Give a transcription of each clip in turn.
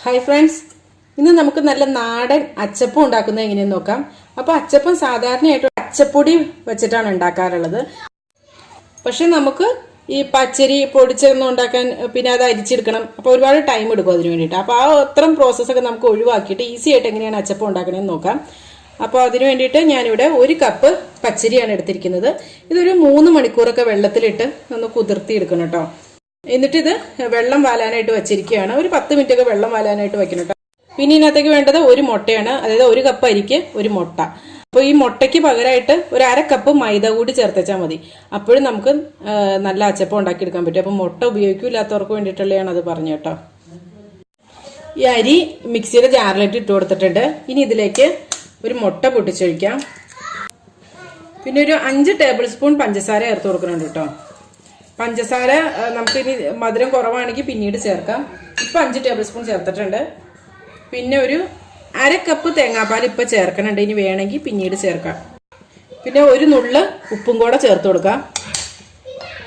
Hi friends, ഇന്ന് നമുക്ക് നല്ല നാടൻ അച്ചപ്പം ഉണ്ടാക്കുന്നത് എങ്ങനെയെന്ന് നോക്കാം. അപ്പോൾ അച്ചപ്പം സാധാരണയായിട്ട് അച്ചപ്പൊടി വെച്ചിട്ടാണ് ഉണ്ടാക്കാറുള്ളത്. പക്ഷെ നമുക്ക് ഈ പച്ചരി പൊടിച്ചൊന്നും ഉണ്ടാക്കാൻ പിന്നെ അത് അരിച്ചെടുക്കണം. അപ്പോൾ ഒരുപാട് ടൈം എടുക്കും അതിന് വേണ്ടിയിട്ട്. അപ്പോൾ ആ അത്രയും പ്രോസസ്സൊക്കെ നമുക്ക് ഒഴിവാക്കിയിട്ട് ഈസി ആയിട്ട് എങ്ങനെയാണ് അച്ചപ്പം ഉണ്ടാക്കണമെന്ന് നോക്കാം. അപ്പോൾ അതിന് വേണ്ടിയിട്ട് ഞാനിവിടെ 1 കപ്പ് പച്ചരിയാണ് എടുത്തിരിക്കുന്നത്. ഇതൊരു 3 മണിക്കൂറൊക്കെ വെള്ളത്തിലിട്ട് ഒന്ന് കുതിർത്തി എടുക്കണം കേട്ടോ. എന്നിട്ട് ഇത് വെള്ളം വാലാനായിട്ട് വെച്ചിരിക്കുകയാണ്. ഒരു 10 മിനിറ്റ് ഒക്കെ വെള്ളം വാലാനായിട്ട് വെക്കണം കേട്ടോ. പിന്നെ ഇതിനകത്തേക്ക് വേണ്ടത് 1 മുട്ടയാണ്. അതായത് 1 കപ്പ് അരിക്ക് 1 മുട്ട. അപ്പോൾ ഈ മുട്ടയ്ക്ക് പകരമായിട്ട് ഒരു 1/2 കപ്പ് മൈദ കൂടി ചേർത്തച്ചാൽ മതി. അപ്പോഴും നമുക്ക് നല്ല അച്ചപ്പം ഉണ്ടാക്കിയെടുക്കാൻ പറ്റും. അപ്പം മുട്ട ഉപയോഗിക്കില്ലാത്തവർക്ക് വേണ്ടിയിട്ടുള്ളതാണ് അത് പറഞ്ഞു കേട്ടോ. ഈ അരി മിക്സിയുടെ ജാറിലിട്ട് ഇട്ട് കൊടുത്തിട്ടുണ്ട്. ഇനി ഇതിലേക്ക് ഒരു മുട്ട പൊട്ടിച്ചൊഴിക്കാം. പിന്നെ ഒരു 5 ടേബിൾ സ്പൂൺ പഞ്ചസാര ചേർത്ത് കൊടുക്കുന്നുണ്ട് കേട്ടോ. പഞ്ചസാര നമുക്ക് ഇനി മധുരം കുറവാണെങ്കിൽ പിന്നീട് ചേർക്കാം. ഇപ്പം 5 ടേബിൾ സ്പൂൺ ചേർത്തിട്ടുണ്ട്. പിന്നെ ഒരു 1/2 കപ്പ് തേങ്ങാപ്പാൽ ഇപ്പം ചേർക്കണുണ്ട്. ഇനി വേണമെങ്കിൽ പിന്നീട് ചേർക്കാം. പിന്നെ ഒരു നുള്ള് ഉപ്പും കൂടെ ചേർത്ത് കൊടുക്കാം.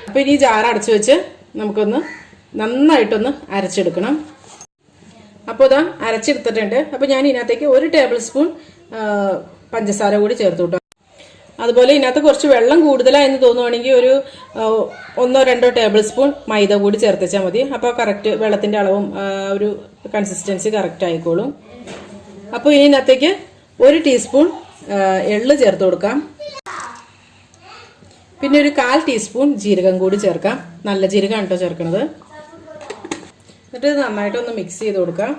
അപ്പം ഇനി ജാർ അടച്ചു വെച്ച് നമുക്കൊന്ന് നന്നായിട്ടൊന്ന് അരച്ചെടുക്കണം. അപ്പോൾ ഇതാ അരച്ചെടുത്തിട്ടുണ്ട്. അപ്പോൾ ഞാൻ ഇതിനകത്തേക്ക് 1 ടേബിൾ സ്പൂൺ പഞ്ചസാര കൂടി ചേർത്ത് വിട്ടു. അതുപോലെ ഇതിനകത്ത് കുറച്ച് വെള്ളം കൂടുതലായെന്ന് തോന്നുവാണെങ്കിൽ ഒരു 1-2 ടേബിൾ സ്പൂൺ മൈദ കൂടി ചേർത്തച്ചാൽ മതി. അപ്പോൾ കറക്റ്റ് വെള്ളത്തിൻ്റെ അളവും ഒരു കൺസിസ്റ്റൻസി കറക്റ്റ് ആയിക്കോളും. അപ്പോൾ ഇതിനകത്തേക്ക് 1 ടീസ്പൂൺ എള്ള് ചേർത്ത് കൊടുക്കാം. പിന്നെ ഒരു 1/4 ടീസ്പൂൺ ജീരകം കൂടി ചേർക്കാം. നല്ല ജീരകം കേട്ടോ ചേർക്കണത്. എന്നിട്ട് ഇത് നന്നായിട്ടൊന്ന് മിക്സ് ചെയ്ത് കൊടുക്കാം.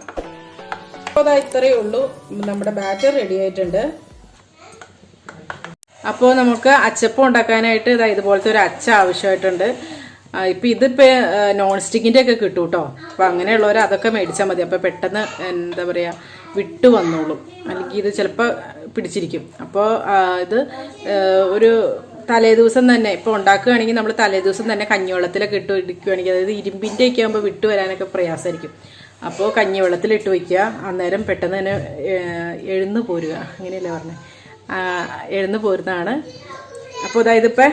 അപ്പോൾ അതാ ഇത്രയേ ഉള്ളൂ. നമ്മുടെ ബാറ്റർ റെഡി ആയിട്ടുണ്ട്. അപ്പോൾ നമുക്ക് അച്ചപ്പം ഉണ്ടാക്കാനായിട്ട് ഇതുപോലത്തെ ഒരു അച്ച ആവശ്യമായിട്ടുണ്ട്. ഇപ്പം ഇതിപ്പോൾ നോൺ സ്റ്റിക്കിൻ്റെ ഒക്കെ കിട്ടും കേട്ടോ. അപ്പോൾ അങ്ങനെയുള്ളവർ അതൊക്കെ മേടിച്ചാൽ മതി. അപ്പോൾ പെട്ടെന്ന് എന്താ പറയുക വിട്ടു വന്നോളും. അല്ലെങ്കിൽ ഇത് ചിലപ്പോൾ പിടിച്ചിരിക്കും. അപ്പോൾ ഇത് ഒരു തലേദിവസം തന്നെ ഇപ്പോൾ ഉണ്ടാക്കുകയാണെങ്കിൽ നമ്മൾ തലേദിവസം തന്നെ കഞ്ഞിവെള്ളത്തിലൊക്കെ ഇട്ട് ഇരിക്കുകയാണെങ്കിൽ, അതായത് ഇരുമ്പിൻ്റെ ഒക്കെ ആകുമ്പോൾ വിട്ടു വരാനൊക്കെ പ്രയാസമായിരിക്കും. അപ്പോൾ കഞ്ഞിവെള്ളത്തിലിട്ട് വയ്ക്കുക. അന്നേരം പെട്ടെന്ന് തന്നെ എഴുന്ന് പോരുക, അങ്ങനെയല്ലേ പറഞ്ഞത്, എഴുന്ന് പോരുന്നതാണ്. അപ്പോൾ ഇതിപ്പോൾ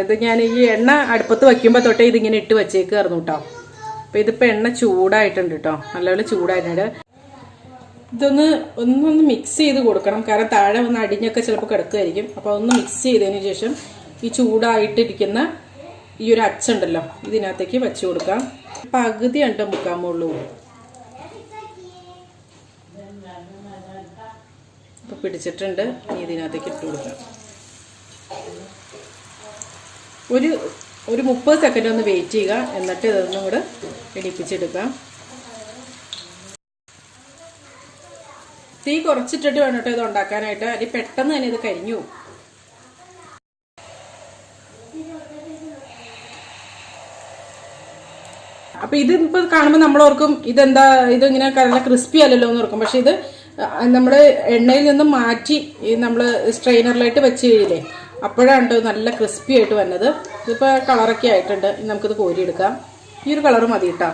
ഇത് ഞാൻ ഈ എണ്ണ അടുപ്പത്ത് വയ്ക്കുമ്പോൾ തൊട്ടേ ഇതിങ്ങനെ ഇട്ട് വച്ചേക്കായിരുന്നു കേട്ടോ. അപ്പോൾ ഇതിപ്പോൾ എണ്ണ ചൂടായിട്ടുണ്ട് കേട്ടോ, നല്ലപോലെ ചൂടായിട്ടുണ്ട്. ഒന്നൊന്ന് മിക്സ് ചെയ്ത് കൊടുക്കണം. കാരണം താഴെ ഒന്ന് അടിഞ്ഞൊക്കെ ചിലപ്പോൾ കിടക്കുമായിരിക്കും. അപ്പോൾ ഒന്ന് മിക്സ് ചെയ്തതിന് ശേഷം ഈ ചൂടായിട്ടിരിക്കുന്ന ഈ ഒരു അച്ചുണ്ടല്ലോ ഇതിനകത്തേക്ക് വെച്ച് കൊടുക്കാം. പകുതി കണ്ടോ മുക്കാമുള്ളൂ. ഇപ്പോൾ പിടിച്ചിട്ടുണ്ട്. ഇനി ഇതിനകത്തേക്ക് ഇട്ട് കൊടുക്കാം. ഒരു 30 സെക്കൻഡ് ഒന്ന് വെയിറ്റ് ചെയ്യുക. എന്നിട്ട് ഇതൊന്നും കൂടെ ഇടിപ്പിച്ചെടുക്കാം. തീ കുറച്ചിട്ടിട്ട് വേണം കേട്ടോ ഇത് ഉണ്ടാക്കാനായിട്ട്. അല്ലെങ്കിൽ പെട്ടെന്ന് തന്നെ ഇത് കരിഞ്ഞു പോകും. അപ്പൊ ഇതിപ്പോൾ കാണുമ്പോൾ നമ്മളോർക്കും ഇതെന്താ ഇതിങ്ങനെ നല്ല ക്രിസ്പി അല്ലല്ലോ എന്ന് ഓർക്കും. പക്ഷെ ഇത് നമ്മൾ എണ്ണയിൽ നിന്ന് മാറ്റി നമ്മൾ സ്ട്രെയിനറിലായിട്ട് വെച്ച് കഴിയില്ലേ, അപ്പോഴാണ് നല്ല ക്രിസ്പി ആയിട്ട് വന്നത്. ഇതിപ്പോൾ കളറൊക്കെ ആയിട്ടുണ്ട്. നമുക്കിത് കോരിയെടുക്കാം. ഈ ഒരു കളർ മതി കേട്ടോ.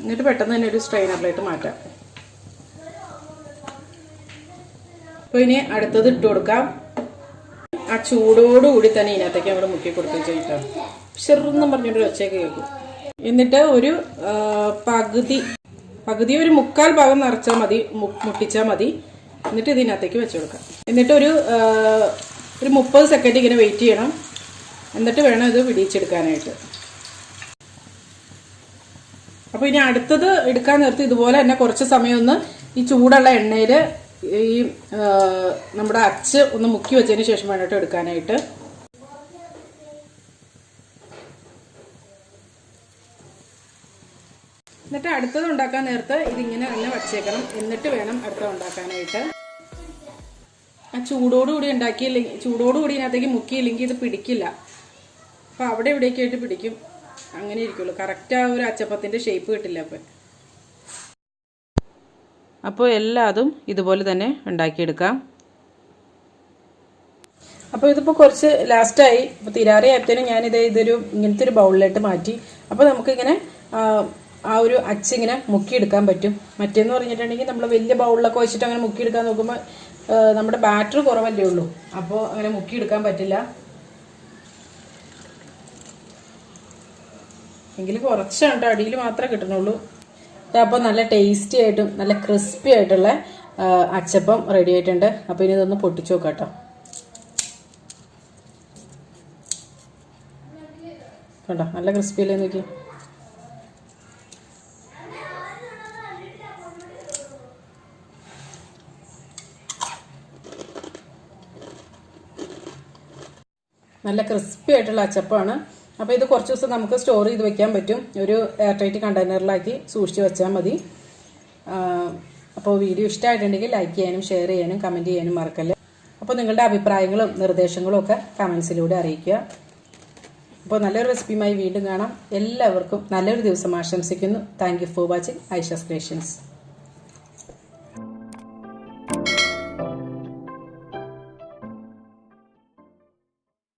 എന്നിട്ട് പെട്ടെന്ന് തന്നെ ഒരു സ്ട്രെയിനറിലായിട്ട് മാറ്റാം. അപ്പോൾ ഇനി അടുത്തത് ഇട്ട് കൊടുക്കാം. ആ ചൂടോടുകൂടി തന്നെ ഇതിനകത്തേക്ക് നമ്മൾ മുക്കി കൊടുക്കുകയും ചെയ്യിട്ടോ. ചെറുന്നും പറഞ്ഞൊരു ഒച്ചയൊക്കെ കേൾക്കും. എന്നിട്ട് ഒരു പകുതി ഒരു 1/4 ഭാഗം നിറച്ചാൽ മതി, മുട്ടിച്ചാൽ മതി. എന്നിട്ട് ഇതിനകത്തേക്ക് വെച്ച് കൊടുക്കാം. എന്നിട്ട് ഒരു 30 സെക്കൻഡ് ഇങ്ങനെ വെയിറ്റ് ചെയ്യണം. എന്നിട്ട് വേണം ഇത് പിടിച്ചെടുക്കാനായിട്ട്. അപ്പോൾ ഇനി അടുത്തത് എടുക്കാൻ നേരത്ത് ഇതുപോലെ തന്നെ കുറച്ച് സമയം ഒന്ന് ഈ ചൂടുള്ള എണ്ണയിൽ ഈ നമ്മുടെ അച്ച് ഒന്ന് മുക്കി വെച്ചതിന് ശേഷം വേണ്ടിട്ട് എടുക്കാനായിട്ട്. എന്നിട്ട് അടുത്തത് ഉണ്ടാക്കാൻ നേരത്ത് ഇതിങ്ങനെ തന്നെ വച്ചേക്കണം. എന്നിട്ട് വേണം അടുത്തത് ഉണ്ടാക്കാനായിട്ട്. ആ ചൂടോടുകൂടി ഉണ്ടാക്കിയില്ലെങ്കിൽ, ചൂടോടുകൂടി ഇതിനകത്തേക്ക് മുക്കിയില്ലെങ്കിൽ ഇത് പിടിക്കില്ല. അപ്പോൾ അവിടെ ഇവിടേക്ക് ആയിട്ട് പിടിക്കും. അങ്ങനെ ഇരിക്കുള്ളൂ. കറക്റ്റ് ആ ഒരു അച്ചപ്പത്തിൻ്റെ ഷേപ്പ് കിട്ടില്ല. അപ്പോൾ എല്ലാതും ഇതുപോലെ തന്നെ ഉണ്ടാക്കിയെടുക്കാം. അപ്പോൾ ഇതിപ്പോൾ കുറച്ച് ലാസ്റ്റായി. ഇപ്പോൾ തിരാറി ആയപ്പോഴത്തേനും ഞാനിത് ഇങ്ങനത്തെ ഒരു ബൗളിലായിട്ട് മാറ്റി. അപ്പോൾ നമുക്കിങ്ങനെ ആ ഒരു അച്ചിങ്ങനെ മുക്കിയെടുക്കാൻ പറ്റും. മറ്റേന്ന് പറഞ്ഞിട്ടുണ്ടെങ്കിൽ നമ്മൾ വലിയ ബൗളിലൊക്കെ വെച്ചിട്ട് അങ്ങനെ മുക്കിയെടുക്കാൻ നോക്കുമ്പോൾ നമ്മുടെ ബാറ്റർ കുറവല്ലേ ഉള്ളൂ. അപ്പോൾ അങ്ങനെ മുക്കിയെടുക്കാൻ പറ്റില്ല. എങ്കിൽ കുറച്ചാണ് അടിയിൽ മാത്രമേ കിട്ടണുള്ളൂ. അപ്പോൾ നല്ല ടേസ്റ്റി ആയിട്ടും നല്ല ക്രിസ്പി ആയിട്ടുള്ള അച്ചപ്പം റെഡി ആയിട്ടുണ്ട്. അപ്പോൾ ഇനി ഇതൊന്ന് പൊട്ടിച്ചു നോക്കാം കേട്ടോ. കണ്ടോ നല്ല ക്രിസ്പി അല്ലേ നോക്കി. നല്ല ക്രിസ്പി ആയിട്ടുള്ള അച്ചപ്പമാണ്. അപ്പോൾ ഇത് കുറച്ച് ദിവസം നമുക്ക് സ്റ്റോർ ചെയ്ത് വെക്കാൻ പറ്റും. ഒരു എയർ ടൈറ്റ് കണ്ടെയ്നറിലാക്കി സൂക്ഷിച്ച് വെച്ചാൽ മതി. അപ്പോൾ വീഡിയോ ഇഷ്ടമായിട്ടുണ്ടെങ്കിൽ ലൈക്ക് ചെയ്യാനും ഷെയർ ചെയ്യാനും കമൻറ്റ് ചെയ്യാനും മറക്കല്ലേ. അപ്പോൾ നിങ്ങളുടെ അഭിപ്രായങ്ങളും നിർദ്ദേശങ്ങളും ഒക്കെ കമൻസിലൂടെ അറിയിക്കുക. അപ്പോൾ നല്ലൊരു റെസിപ്പിയുമായി വീണ്ടും കാണാം. എല്ലാവർക്കും നല്ലൊരു ദിവസം ആശംസിക്കുന്നു. Thank you for watching Aisha's creations.